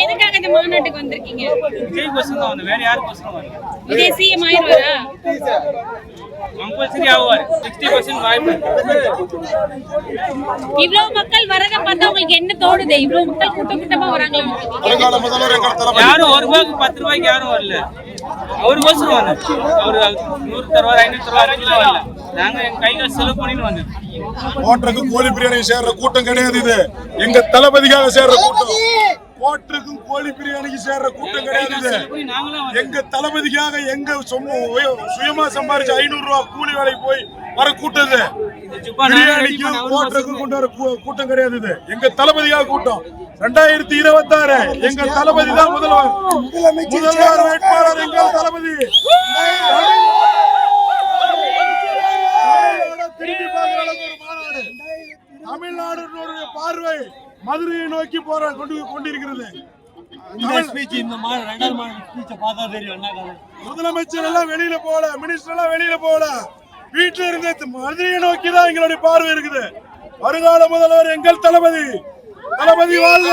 எதுக்காக இந்த மாநாட்டுக்கு வந்திருக்கீங்க? விஜய் கோசம் தான் வந்து, வேற யாருக்கோசம் வரல. விஜய் சிஎம் ஆயிடுவாரா? கம்பல்சரி ஆவார். 60% வாய்ப்பு. இவ்வளவு மக்கள் வரத பார்த்தா உங்களுக்கு என்ன தோணுது? இவ்வளவு மக்கள் கூட்டமா வராங்க. யாரும் ₹1 ₹10 யாரும் வரல. அவருக்கோசரம் வந்து அவரு 100 தருவார், 500 தருவார் வரல. நாங்க எங்க கையில செலவு பண்ணிட்டு வந்தோம். கோட்டருக்கும் கோழி பிரியாணி சேர்ற கூட்டம் கிடையாது. இது எங்க தளபதிக்காக சேர்ற கூட்டம். கோட்டருக்கும் கோழி பிரியாணிக்கு சேர்ற கூட்டம் கிடையாது. எங்க தளபதிக்காக எங்க சுயமா சம்பாரிச்சு ₹500 கூலி வேலைக்கு போய் வர கூட்டது. பிரியாணிக்கும் கோட்டருக்கும் கொண்டு வர கூட்டம் கிடையாது. இது எங்க தளபதிக்காக கூட்டம். 2026 எங்க தளபதி தான் முதல்வர் வேட்பாளர். எங்கள் தளபதி திரும்பி பார்க்கிற அளவுக்கு ஒரு மாநாடு. தமிழ்நாடு பார்வை மதுரையை நோக்கி கொண்டிருக்கிறது. முதலமைச்சர் எல்லாம் வெளியில போல, மினிஸ்டர் எல்லாம் வெளியில போல, வீட்டுல இருந்து மதுரையை நோக்கி தான் எங்களுடைய பார்வை இருக்குது. வருங்கால முதல்வர் எங்கள் தளபதி. தளபதி வாழ்க.